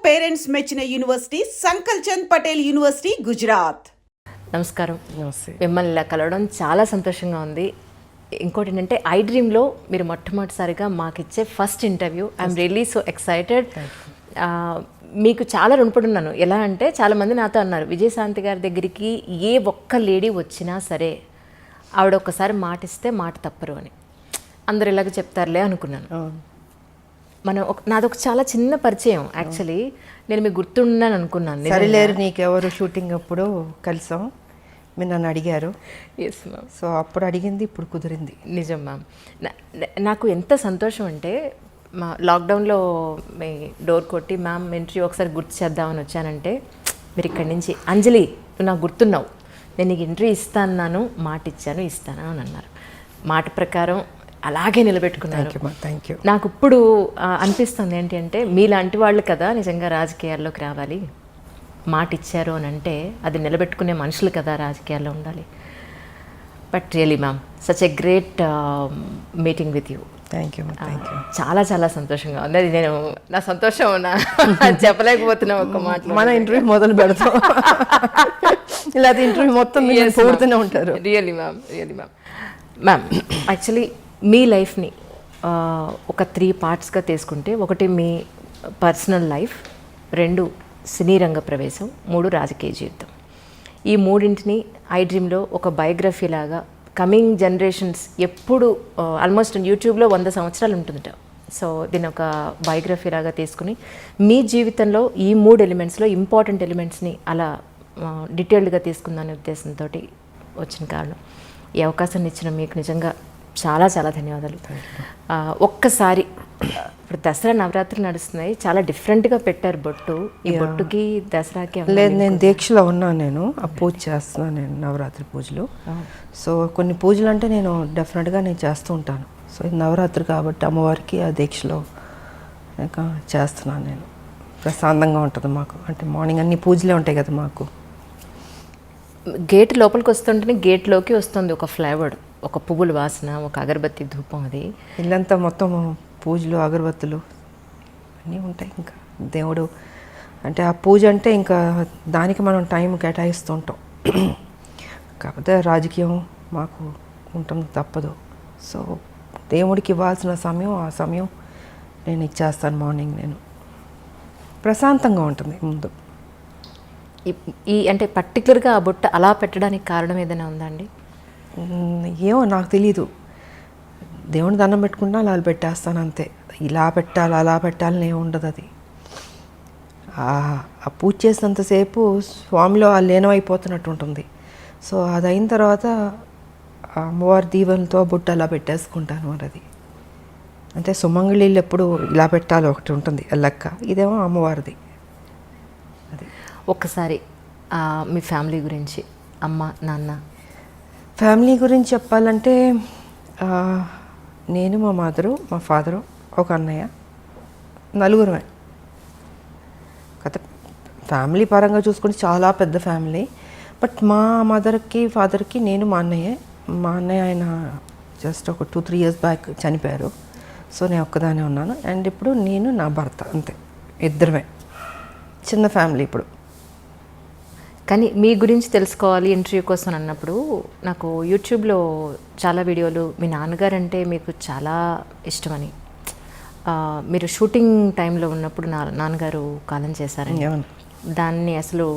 Parents మెచ్చిన university సంకల్ Chand Patel university Gujarat. నమస్కారం. మిమ్మల్ని ఇలా కలవడం చాలా సంతోషంగా ఉంది. ఇంకోటి ఏంటంటే ఐ డ్రీమ్లో మీరు మొట్టమొదటిసారిగా మాకు ఇచ్చే first interview. I'm really so excited. మీకు చాలా రుణపడి ఉన్నాను. ఎలా అంటే చాలామంది నాతో అన్నారు, విజయశాంతి గారి దగ్గరికి ఏ ఒక్క లేడీ వచ్చినా సరే ఆవిడ ఒక్కసారి మాట ఇస్తే మాట తప్పరు అని. అందరు ఇలాగ చెప్తారులే అనుకున్నాను. నాదొక చాలా చిన్న పరిచయం. యాక్చువల్లీ నేను మీకు గుర్తున్నాను అనుకున్నాను. సరిలేరు నీకెవరు షూటింగ్ అప్పుడు కలిసాం, మీరు నన్ను అడిగారు. Yes ma'am. సో అప్పుడు అడిగింది ఇప్పుడు కుదిరింది. నిజం మ్యామ్. నాకు ఎంత సంతోషం అంటే మా లాక్డౌన్లో మీ డోర్ కొట్టి మ్యామ్ ఇంటర్వ్యూ ఒకసారి గుర్తు చేద్దామని వచ్చానంటే మీరు ఇక్కడి నుంచి అంజలి నువ్వు నాకు గుర్తున్నావు, నేను నీకు ఇంటర్వ్యూ ఇస్తాను, మాట ఇచ్చాను, ఇస్తాను అని అన్నారు. మాట ప్రకారం అలాగే నిలబెట్టుకున్నారు. Thank you. నాకు ఇప్పుడు అనిపిస్తుంది ఏంటి అంటే మీలాంటి వాళ్ళు కదా నిజంగా రాజకీయాల్లోకి రావాలి. మాట ఇచ్చారు అని అంటే అది నిలబెట్టుకునే మనుషులు కదా రాజకీయాల్లో ఉండాలి. But really ma'am such a great meeting with you. Thank you. చాలా చాలా సంతోషంగా ఉంది. అది నేను నా సంతోషం చెప్పలేకపోతున్నా ఒక్క మాట. మన ఇంటర్వ్యూ మొదలు పెడతాం, ఇలా ఇంటర్వ్యూ మొత్తం పోడుతూనే ఉంటారు. Really ma'am, really ma'am. Ma'am actually మీ లైఫ్ని ఒక 3 పార్ట్స్గా తీసుకుంటే, ఒకటి మీ పర్సనల్ లైఫ్, 2 సినీ రంగ ప్రవేశం, 3 రాజకీయ జీవితం. ఈ మూడింటిని ఐ డ్రీమ్లో ఒక బయోగ్రఫీ లాగా కమింగ్ జనరేషన్స్ ఎప్పుడు ఆల్మోస్ట్ యూట్యూబ్లో 100 సంవత్సరాలు ఉంటుందట. సో దీన్ని ఒక బయోగ్రఫీ లాగా తీసుకుని మీ జీవితంలో ఈ 3 ఎలిమెంట్స్లో ఇంపార్టెంట్ ఎలిమెంట్స్ని అలా డీటెయిల్డ్గా తీసుకుందనే ఉద్దేశంతో వచ్చిన కారణం. ఈ అవకాశాన్ని ఇచ్చిన మీకు నిజంగా చాలా చాలా ధన్యవాదాలు. ఒక్కసారి ఇప్పుడు దసరా నవరాత్రులు నడుస్తున్నాయి, చాలా డిఫరెంట్గా పెట్టారు బొట్టు. ఈ బొట్టుకి దసరాకి లేదు, నేను దీక్షలో ఉన్నాను. నేను ఆ పూజ చేస్తున్నాను, నేను నవరాత్రి పూజలు. సో కొన్ని పూజలు అంటే నేను డెఫినెట్గా నేను చేస్తూ ఉంటాను. సో ఇది నవరాత్రి కాబట్టి అమ్మవారికి ఆ దీక్షలో ఇంకా చేస్తున్నాను నేను. ప్రశాంతంగా ఉంటుంది మాకు, అంటే మార్నింగ్ అన్ని పూజలే ఉంటాయి కదా మాకు. గేట్ లోపలికి వస్తుంటేనే గేట్లోకి వస్తుంది ఒక ఫ్లేవర్, ఒక పువ్వుల వాసన, ఒక అగరబత్తి ధూపం. అది ఇల్లంతా మొత్తం పూజలు అగరబత్తులు అన్నీ ఉంటాయి. ఇంకా దేవుడు అంటే ఆ పూజ అంటే ఇంకా దానికి మనం టైం కేటాయిస్తూ ఉంటాం. కాకపోతే రాజకీయం మాకు ఉంటుంది, తప్పదు. సో దేవుడికి ఇవ్వాల్సిన సమయం ఆ సమయం నేను ఇచ్చేస్తాను. మార్నింగ్ నేను ప్రశాంతంగా ఉంటుంది ముందు. ఈ అంటే పర్టికులర్గా ఆ బుట్ట అలా పెట్టడానికి కారణం ఏదైనా ఉందా అండి? ఏమో నాకు తెలీదు. దేవుని దండం పెట్టుకుంటా అలా పెట్టేస్తాను అంతే. ఇలా పెట్టాలి అలా పెట్టాలని ఏమి ఉండదు. అది ఆ పూజ చేసినంతసేపు స్వామిలో ఆ లీనమైపోతున్నట్టు ఉంటుంది. సో అది అయిన తర్వాత అమ్మవారి దీవెనలతో బుట్ట అలా పెట్టేసుకుంటాను. మరి అది అంటే సుమంగళీళ్ళు ఎప్పుడు ఇలా పెట్టాలి ఒకటి ఉంటుంది లెక్క, ఇదేమో అమ్మవారిది. అది ఒక్కసారి మీ ఫ్యామిలీ గురించి, అమ్మ నాన్న. ఫ్యామిలీ గురించి చెప్పాలంటే నేను, మా మదరు, మా ఫాదరు, ఒక అన్నయ్య, నలుగురమే. కథ ఫ్యామిలీ పరంగా చూసుకుంటే చాలా పెద్ద ఫ్యామిలీ. బట్ మా మదర్కి ఫాదర్కి నేను మా అన్నయ్య ఆయన జస్ట్ ఒక 2-3 ఇయర్స్ బ్యాక్ చనిపోయారు. సో నేను ఒక్కదానే ఉన్నాను. అండ్ ఇప్పుడు నేను నా భర్త, అంతే, ఇద్దరమే. చిన్న ఫ్యామిలీ ఇప్పుడు. కానీ మీ గురించి తెలుసుకోవాలి ఇంటర్వ్యూ కోసం అన్నప్పుడు నాకు యూట్యూబ్లో చాలా వీడియోలు మీ నాన్నగారు అంటే మీకు చాలా ఇష్టమని, మీరు షూటింగ్ టైంలో ఉన్నప్పుడు నాన్నగారు కాలం చేశారని, దాన్ని అసలు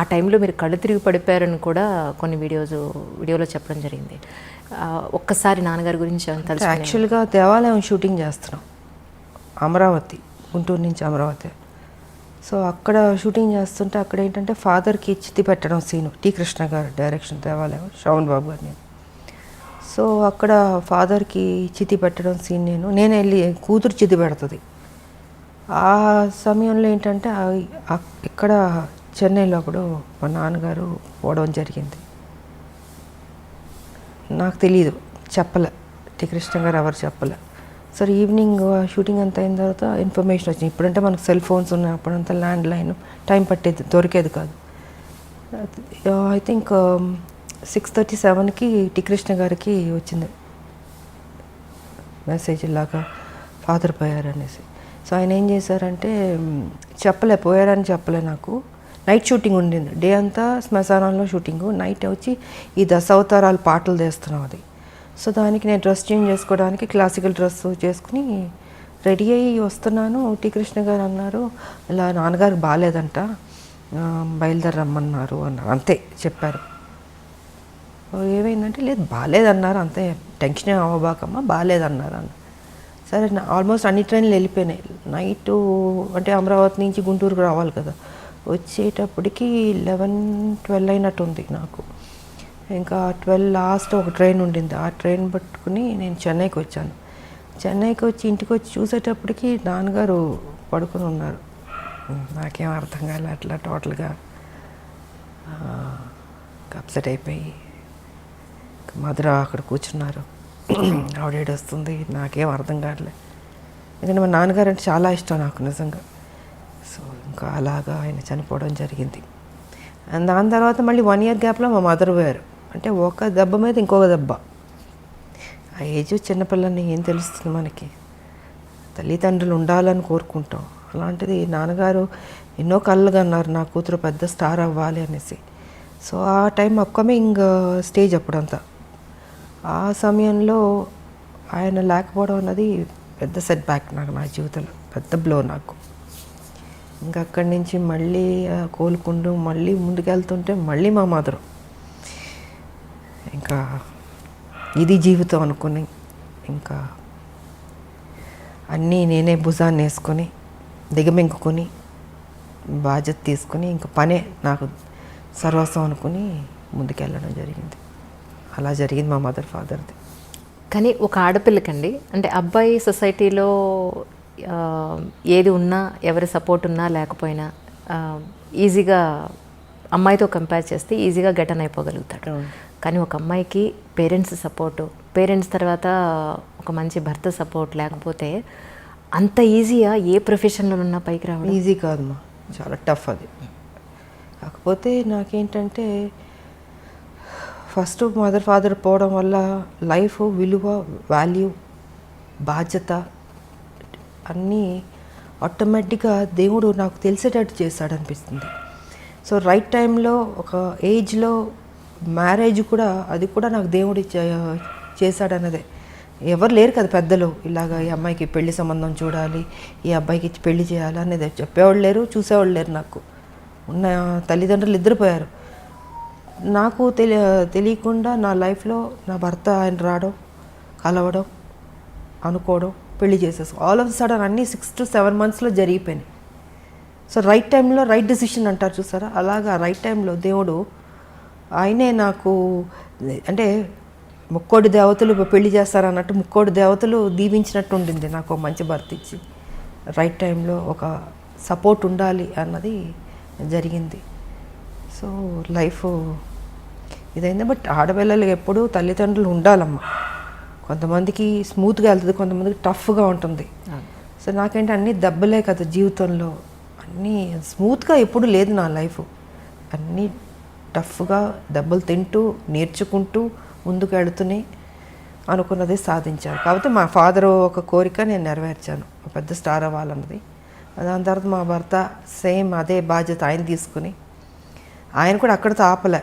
ఆ టైంలో మీరు కళ్ళు తిరిగి పడిపోయారని కూడా కొన్ని వీడియోలో చెప్పడం జరిగింది. ఒక్కసారి నాన్నగారి గురించి తెలుసు. యాక్చువల్గా దేవాలయం షూటింగ్ చేస్తున్నాం, అమరావతి, గుంటూరు నుంచి అమరావతి. సో అక్కడ షూటింగ్ చేస్తుంటే అక్కడ ఏంటంటే ఫాదర్కి చితి పెట్టడం సీను, టి కృష్ణ గారు డైరెక్షన్, దేవాలయం, శ్రవణ్ బాబు గారు. నేను సో అక్కడ ఫాదర్కి చితి పెట్టడం సీన్ నేను వెళ్ళి కూతురు చితి పెడుతుంది. ఆ సమయంలో ఏంటంటే ఇక్కడ చెన్నైలో అప్పుడు మా నాన్నగారు పోవడం జరిగింది. నాకు తెలీదు, చెప్పలే, టి కృష్ణ గారు ఎవరు చెప్పలే. సరే ఈవినింగ్ షూటింగ్ అంతా అయిన తర్వాత ఇన్ఫర్మేషన్ వచ్చింది. ఇప్పుడంటే మనకు సెల్ ఫోన్స్ ఉన్నాయి, అప్పుడంతా ల్యాండ్ లైన్, టైం పట్టేది, దొరికేది కాదు. ఐ థింక్ 6:37కి టి కృష్ణ గారికి వచ్చింది మెసేజ్ ఇలాగా ఫాదర్ పోయారు అనేసి. సో ఆయన ఏం చేశారంటే పోయారని చెప్పలే నాకు. నైట్ షూటింగ్ ఉండింది, డే అంతా శ్మశానంలో షూటింగు, నైట్ వచ్చి ఈ దశావతారాలు పాటలు తీస్తున్నాం అది. సో దానికి నేను డ్రెస్ చేంజ్ చేసుకోవడానికి క్లాసికల్ డ్రెస్ చేసుకుని రెడీ అయ్యి వస్తున్నాను. టి కృష్ణ గారు అన్నారు, ఇలా నాన్నగారికి బాగాలేదంట, బయలుదేరమ్మన్నారు అన్నారు. అంతే చెప్పారు. ఏమైందంటే లేదు బాగాలేదన్నారు, అంతే టెన్షన్ అవ్వబాకమ్మా, బాగాలేదన్నారు అన్న. సరే ఆల్మోస్ట్ అన్ని ట్రైన్లు వెళ్ళిపోయినాయి. నైటు అంటే అమరావతి నుంచి గుంటూరుకు రావాలి కదా, వచ్చేటప్పటికి 11-12 అయినట్టుంది నాకు. ఇంకా 12 లాస్ట్ ఒక ట్రైన్ ఉండింది, ఆ ట్రైన్ పట్టుకుని నేను చెన్నైకి వచ్చాను. చెన్నైకి వచ్చి ఇంటికి వచ్చి చూసేటప్పటికి నాన్నగారు పడుకుని ఉన్నారు. నాకేం అర్థం కాలే, అట్లా టోటల్గా అప్సెట్ అయిపోయి మధుర అక్కడ కూర్చున్నారు. ఆవిడ వస్తుంది, నాకేం అర్థం కావట్లే. ఎందుకంటే మా నాన్నగారు అంటే చాలా ఇష్టం నాకు నిజంగా. సో ఇంకా అలాగా ఆయన చనిపోవడం జరిగింది. అండ్ దాని తర్వాత మళ్ళీ 1 year గ్యాప్లో మా మదర్ పోయారు. అంటే ఒక దెబ్బ మీద ఇంకొక దెబ్బ. ఆ ఏజ్ చిన్నపిల్లని ఏం తెలుస్తుంది మనకి, తల్లిదండ్రులు ఉండాలని కోరుకుంటాం. అలాంటిది నాన్నగారు ఎన్నో కళ్ళుగా అన్నారు నా కూతురు పెద్ద స్టార్ అవ్వాలి అనేసి. సో ఆ టైం అప్కమింగ్ స్టేజ్ అప్పుడంతా. ఆ సమయంలో ఆయన లేకపోవడం అన్నది పెద్ద సెట్ బ్యాక్ నాకు, నా జీవితంలో పెద్ద బ్లో నాకు. ఇంకా అక్కడి నుంచి మళ్ళీ కోలుకుంటూ మళ్ళీ ముందుకెళ్తుంటే మళ్ళీ మా మదరు ఇంకా ఇది జీవితం అనుకుని ఇంకా అన్నీ నేనే భుజాన్ని వేసుకొని దిగమింగుకొని బాధ్యత తీసుకుని ఇంకా పనే నాకు సర్వస్వం అనుకుని ముందుకెళ్ళడం జరిగింది. అలా జరిగింది మా మదర్ ఫాదర్ది. కానీ ఒక ఆడపిల్లకండి, అంటే అబ్బాయి సొసైటీలో ఏది ఉన్నా, ఎవరి సపోర్ట్ ఉన్నా లేకపోయినా ఈజీగా అమ్మాయితో కంపేర్ చేస్తే ఈజీగా గెటన్ అయిపోగలుగుతాడు. కానీ ఒక అమ్మాయికి పేరెంట్స్ సపోర్టు, పేరెంట్స్ తర్వాత ఒక మంచి భర్త సపోర్ట్ లేకపోతే అంత ఈజీగా ఏ ప్రొఫెషన్లో ఉన్నా పైకి రావడం ఈజీ కాదమ్మా, చాలా టఫ్ అది. కాకపోతే నాకేంటంటే ఫస్ట్ మదర్ ఫాదర్ పోవడం వల్ల లైఫ్ విలువ, వాల్యూ, బాధ్యత అన్నీ ఆటోమేటిక్గా దేవుడు నాకు తెలిసేటట్టు చేశాడు అనిపిస్తుంది. సో రైట్ టైంలో ఒక ఏజ్లో మ్యారేజ్ కూడా, అది కూడా నాకు దేవుడు చేశాడు అన్నదే. ఎవరు లేరు కదా పెద్దలు, ఇలాగ ఈ అమ్మాయికి పెళ్లి సంబంధం చూడాలి, ఈ అబ్బాయికి పెళ్లి చేయాలి అనేది చెప్పేవాళ్ళు లేరు, చూసేవాళ్ళు లేరు. నాకు ఉన్న తల్లిదండ్రులు ఇద్దరిపోయారు. నాకు తెలియకుండా నా లైఫ్లో నా భర్త ఆయన రావడం, కలవడం, అనుకోవడం, పెళ్లి చేసేసుకో, ఆల్ ఆఫ్ సడన్ అన్నీ 6 to 7 monthsలో జరిగిపోయినాయి. సో రైట్ టైంలో రైట్ డెసిషన్ అంటారు చూసారా, అలాగా రైట్ టైంలో దేవుడు ఆయనే నాకు, అంటే ముక్కోడి దేవతలు పెళ్లి చేస్తారన్నట్టు ముక్కోడి దేవతలు దీవించినట్టు ఉండింది నాకు మంచి భర్త ఇచ్చి. రైట్ టైంలో ఒక సపోర్ట్ ఉండాలి అన్నది జరిగింది. సో లైఫ్ ఇదైంది. బట్ ఆడపిల్లలకి ఎప్పుడూ తల్లిదండ్రులు ఉండాలమ్మా. కొంతమందికి స్మూత్గా వెళ్తుంది, కొంతమందికి టఫ్గా ఉంటుంది. సో నాకేంటి అన్నీ దెబ్బలే కదా జీవితంలో, అన్నీ స్మూత్గా ఎప్పుడు లేదు నా లైఫ్. అన్నీ టఫ్గా దెబ్బలు తింటూ నేర్చుకుంటూ ముందుకు వెళుతూనే అనుకున్నది సాధించాను. కాకపోతే మా ఫాదర్ ఒక కోరిక నేను నెరవేర్చాను, పెద్ద స్టార్ అవ్వాలన్నది. దాని తర్వాత మా భర్త సేమ్ అదే బాధ్యత ఆయన తీసుకుని, ఆయన కూడా అక్కడితో ఆపలే.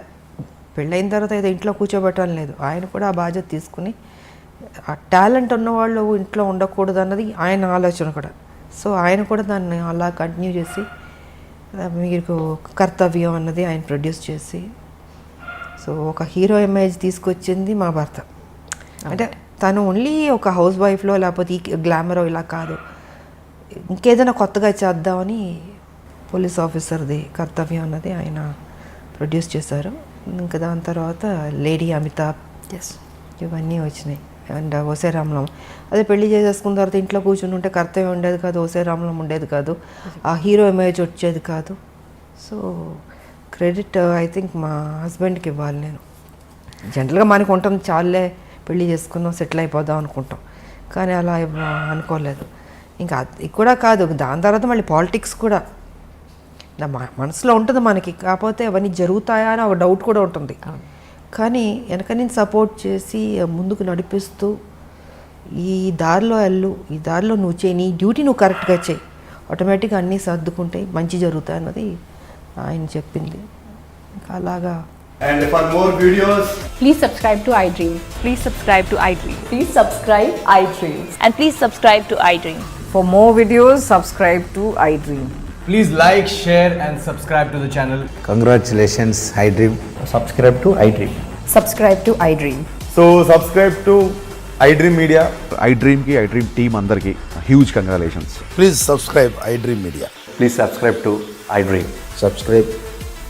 పెళ్ళైన తర్వాత ఏదో ఇంట్లో కూర్చోబెట్టడం లేదు, ఆయన కూడా ఆ బాధ్యత తీసుకుని, ఆ టాలెంట్ ఉన్నవాళ్ళు ఇంట్లో ఉండకూడదు అన్నది ఆయన ఆలోచన కూడా. సో ఆయన కూడా దాన్ని అలా కంటిన్యూ చేసి మీకు కర్తవ్యం అన్నది ఆయన ప్రొడ్యూస్ చేసి, సో ఒక హీరో ఇమేజ్ తీసుకొచ్చింది మా భర్త. అంటే తను ఓన్లీ ఒక హౌస్ వైఫ్లో లేకపోతే ఈ గ్లామరో ఇలా కాదు, ఇంకేదైనా కొత్తగా చేద్దామని పోలీస్ ఆఫీసర్ది కర్తవ్యం అన్నది ఆయన ప్రొడ్యూస్ చేశారు. ఇంకా దాని తర్వాత లేడీ అమితాబ్, ఇవన్నీ వచ్చినాయి. అండ్ ఓసే రామలం, అదే పెళ్లి చేసేసుకున్న తర్వాత ఇంట్లో కూర్చుని ఉంటే కర్తవ్యం ఉండేది కాదు, ఓసే రామలం ఉండేది కాదు, ఆ హీరో ఇమేజ్ వచ్చేది కాదు. సో క్రెడిట్ ఐ థింక్ మా హస్బెండ్కి ఇవ్వాలి నేను. జనరల్గా మనకు ఉంటుంది, చాలే పెళ్లి చేసుకుందాం సెటిల్ అయిపోదాం అనుకుంటాం, కానీ అలా అనుకోలేదు. ఇంకా అది కూడా కాదు, దాని తర్వాత మళ్ళీ పాలిటిక్స్ కూడా నా మనసులో ఉంటుంది మనకి, కాకపోతే అవన్నీ జరుగుతాయా అని ఒక డౌట్ కూడా ఉంటుంది. కానీ వెనక నేను సపోర్ట్ చేసి ముందుకు నడిపిస్తూ ఈ దారిలో వెళ్ళు, ఈ దారిలో నువ్వు చేయి, నీ డ్యూటీ నువ్వు కరెక్ట్గా చేయి, ఆటోమేటిక్గా అన్నీ సర్దుకుంటాయి, మంచి జరుగుతాయి అన్నది ఆయన చెప్పింది. ఇంకా అలాగా. And for more videos, Please subscribe to iDream. Please subscribe to iDream. Please subscribe iDream. And please subscribe to iDream. For more videos, subscribe to iDream. Please like, share and subscribe to the channel. Congratulations, iDream. Subscribe to iDream. Subscribe to iDream. so subscribe to iDream Media. iDream की iDream team अंदर की huge congratulations. Please subscribe iDream Media. Please subscribe to iDream. Subscribe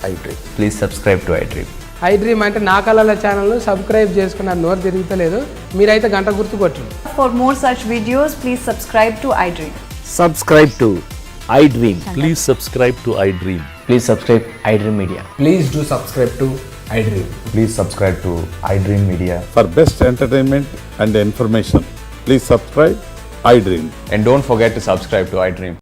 iDream. Please subscribe to iDream. iDream అంటే నా కళల channel subscribe చేసుకున్న నోరు తిరుగుతలేదు, మీరైతే గంట గుర్తు కొట్టండి. For more such videos, please subscribe to iDream. Subscribe to iDream. Please subscribe to iDream. Please subscribe iDream Media. Please do subscribe to iDream. Please subscribe to iDream Media. For best entertainment and information, please subscribe iDream. And don't forget to subscribe to iDream.